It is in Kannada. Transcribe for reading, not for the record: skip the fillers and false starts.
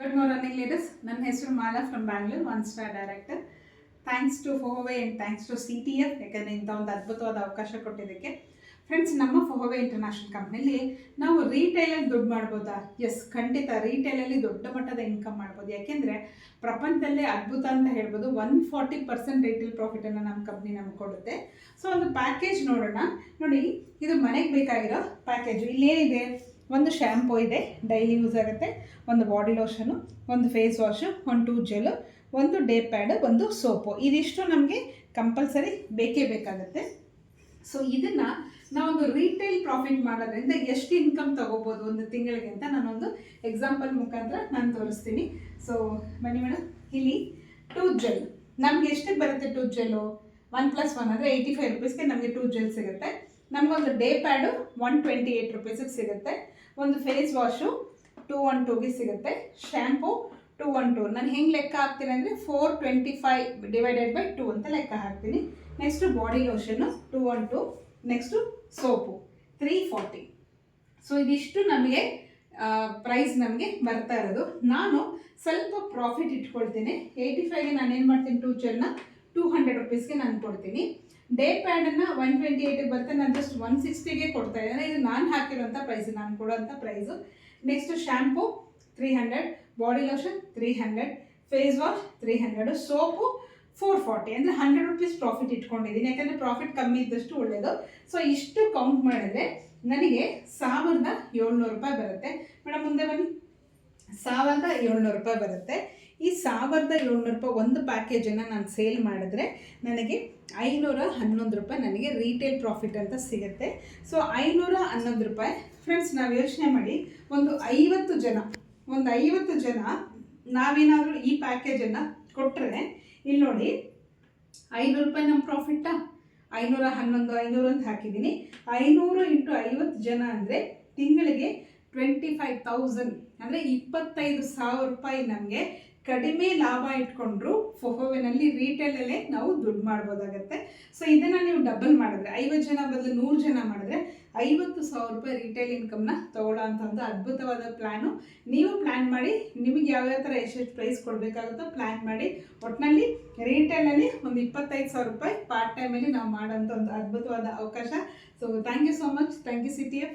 Good morning, ladies. ನನ್ನ ಹೆಸರು Mala from Bangalore, one star director. Thanks to ಫೋಹೋವೆ ಆ್ಯಂಡ್ ಥ್ಯಾಂಕ್ಸ್ ಟು CTF ಯಾಕಂದರೆ ಇಂಥ ಒಂದು ಅದ್ಭುತವಾದ ಅವಕಾಶ ಕೊಟ್ಟಿದ್ದಕ್ಕೆ. ಫ್ರೆಂಡ್ಸ್, ನಮ್ಮ ಫೋಹೋವೆ ಇಂಟರ್ನ್ಯಾಷನಲ್ ಕಂಪ್ನಿಲಿ ನಾವು ರೀಟೇಲಲ್ಲಿ ದುಡ್ಡು ಮಾಡ್ಬೋದಾ? ಎಸ್, ಖಂಡಿತ ರೀಟೇಲಲ್ಲಿ ದೊಡ್ಡ ಮಟ್ಟದ ಇನ್ಕಮ್ ಮಾಡ್ಬೋದು. ಯಾಕೆಂದರೆ ಪ್ರಪಂಚದಲ್ಲೇ ಅದ್ಭುತ ಅಂತ ಹೇಳ್ಬೋದು. 140% ರಿಟೇಲ್ ಪ್ರಾಫಿಟನ್ನು ನಮ್ಮ ಕಂಪ್ನಿ ನಮ್ಗೆ ಕೊಡುತ್ತೆ. ಸೊ ಒಂದು ಪ್ಯಾಕೇಜ್ ನೋಡೋಣ. ನೋಡಿ, ಇದು ಮನೆಗೆ ಬೇಕಾಗಿರೋ ಪ್ಯಾಕೇಜು. ಇಲ್ಲೇನಿದೆ? ಒಂದು ಶ್ಯಾಂಪೂ ಇದೆ, ಡೈಲಿ ಯೂಸ್ ಆಗುತ್ತೆ. ಒಂದು ಬಾಡಿ ಲೋಷನು, ಒಂದು ಫೇಸ್ ವಾಶು, ಒಂದು 2 ಜೆಲ್ಲು, ಒಂದು ಡೇ ಪ್ಯಾಡು, ಒಂದು ಸೋಪು. ಇದಿಷ್ಟು ನಮಗೆ ಕಂಪಲ್ಸರಿ ಬೇಕೇ ಬೇಕಾಗುತ್ತೆ. ಸೊ ಇದನ್ನು ನಾವೊಂದು ರೀಟೇಲ್ ಪ್ರಾಫಿಟ್ ಮಾಡೋದ್ರಿಂದ ಎಷ್ಟು ಇನ್ಕಮ್ ತೊಗೋಬೋದು ಒಂದು ತಿಂಗಳಿಗೆ ಅಂತ ನಾನೊಂದು ಎಕ್ಸಾಂಪಲ್ ಮುಖಾಂತರ ನಾನು ತೋರಿಸ್ತೀನಿ. ಸೊ ಬನ್ನಿ ಮೇಡಮ್. ಇಲ್ಲಿ 2 ಜೆಲ್ ನಮ್ಗೆ ಎಷ್ಟಕ್ಕೆ ಬರುತ್ತೆ? 2 ಜೆಲ್ಲು 1+1 ಅಂದರೆ 85 ರೂಪೀಸ್ಗೆ ನಮಗೆ 2 ಜೆಲ್ ಸಿಗುತ್ತೆ. ನಮಗೊಂದು ಡೇ ಪ್ಯಾಡು 128 ರೂಪೀಸಿಗೆ ಸಿಗುತ್ತೆ. ಒಂದು ಫೇಸ್ ವಾಶು 212ಗೆ ಸಿಗುತ್ತೆ. ಶ್ಯಾಂಪು 212. ನಾನು ಹೆಂಗೆ ಲೆಕ್ಕ ಹಾಕ್ತೀನಿ ಅಂದರೆ 425 ಡಿವೈಡೆಡ್ ಬೈ 2 ಅಂತ ಲೆಕ್ಕ ಹಾಕ್ತೀನಿ. Next body lotion 212. Next soap 340. So ಇದಿಷ್ಟು ನಮಗೆ ಪ್ರೈಸ್ ನಮಗೆ ಬರ್ತಾ ಇರೋದು. ನಾನು ಸ್ವಲ್ಪ ಪ್ರಾಫಿಟ್ ಇಟ್ಕೊಳ್ತೀನಿ. 85ಗೆ ನಾನು ಏನು ಮಾಡ್ತೀನಿ? 2 ಜೆಲ್ನ 200 ರೂಪೀಸ್ಗೆ ನಾನು ಕೊಡ್ತೀನಿ. ಡೇ ಪ್ಯಾಡನ್ನು 128ಗೆ ಬರುತ್ತೆ. ನಾನು ಜಸ್ಟ್ 160ಗೆ ಕೊಡ್ತಾ ಇದ್ದೇನೆ. ಇದು ನಾನು ಹಾಕಿರೋಂಥ ಪ್ರೈಸು, ನಾನು ಕೊಡೋಂಥ price. Next shampoo 300, body lotion 300, face wash 300, soap 440. ಅಂದರೆ 100 ರೂಪೀಸ್ ಪ್ರಾಫಿಟ್ ಇಟ್ಕೊಂಡಿದ್ದೀನಿ. ಯಾಕಂದರೆ ಪ್ರಾಫಿಟ್ ಕಮ್ಮಿ ಇದ್ದಷ್ಟು ಒಳ್ಳೆಯದು. ಸೊ ಇಷ್ಟು ಕೌಂಟ್ ಮಾಡಿದ್ರೆ ನನಗೆ 1700 ರೂಪಾಯಿ ಬರುತ್ತೆ. ಮೇಡಮ್ ಮುಂದೆ ಬನ್ನಿ. 1700 ರೂಪಾಯಿ ಬರುತ್ತೆ. ಈ 1700 ರೂಪಾಯಿ ಒಂದು ಪ್ಯಾಕೇಜನ್ನು ನಾನು ಸೇಲ್ ಮಾಡಿದ್ರೆ ನನಗೆ 511 ರೂಪಾಯಿ ನನಗೆ ರೀಟೇಲ್ ಪ್ರಾಫಿಟ್ ಅಂತ ಸಿಗುತ್ತೆ. ಸೊ 511 ರೂಪಾಯಿ. ಫ್ರೆಂಡ್ಸ್, ನಾವು ಯೋಚನೆ ಮಾಡಿ, ಒಂದು 50 ಜನ ನಾವೇನಾದರೂ ಈ ಪ್ಯಾಕೇಜನ್ನು ಕೊಟ್ಟರೆ, ಇಲ್ಲಿ ನೋಡಿ 500 ರೂಪಾಯಿ ನಮ್ಮ ಪ್ರಾಫಿಟ್ಟಾ? 511 500 ಅಂತ ಹಾಕಿದ್ದೀನಿ. 500 × 50 ಜನ ಅಂದರೆ ತಿಂಗಳಿಗೆ 25,000 ಅಂದರೆ 25,000 ರೂಪಾಯಿ ನಮಗೆ ಕಡಿಮೆ ಲಾಭ ಇಟ್ಕೊಂಡ್ರು ಫೋಹೋವೆನಲ್ಲಿ ರೀಟೇಲಲ್ಲೇ ನಾವು ದುಡ್ಡು ಮಾಡ್ಬೋದಾಗತ್ತೆ. ಸೊ ಇದನ್ನು ನೀವು ಡಬಲ್ ಮಾಡಿದ್ರೆ, 50 ಜನ ಬದಲು 100 ಜನ ಮಾಡಿದ್ರೆ 50,000 ರೂಪಾಯಿ ರೀಟೇಲ್ ಇನ್ಕಮ್ನ ತೊಗೊಳ್ಳೋ ಅಂಥ ಒಂದು ಅದ್ಭುತವಾದ ಪ್ಲ್ಯಾನು. ನೀವು ಪ್ಲ್ಯಾನ್ ಮಾಡಿ, ನಿಮಗೆ ಯಾವ್ಯಾವ ಥರ ಎಷ್ಟೆಷ್ಟು ಪ್ರೈಸ್ ಕೊಡಬೇಕಾಗುತ್ತೋ ಪ್ಲ್ಯಾನ್ ಮಾಡಿ. ಒಟ್ಟಿನಲ್ಲಿ ರೀಟೇಲಲ್ಲಿ ಒಂದು 25,000 ರೂಪಾಯಿ ಪಾರ್ಟ್ ಟೈಮಲ್ಲಿ ನಾವು ಮಾಡೋಂಥ ಒಂದು ಅದ್ಭುತವಾದ ಅವಕಾಶ. So thank you so much. Thank you CTF.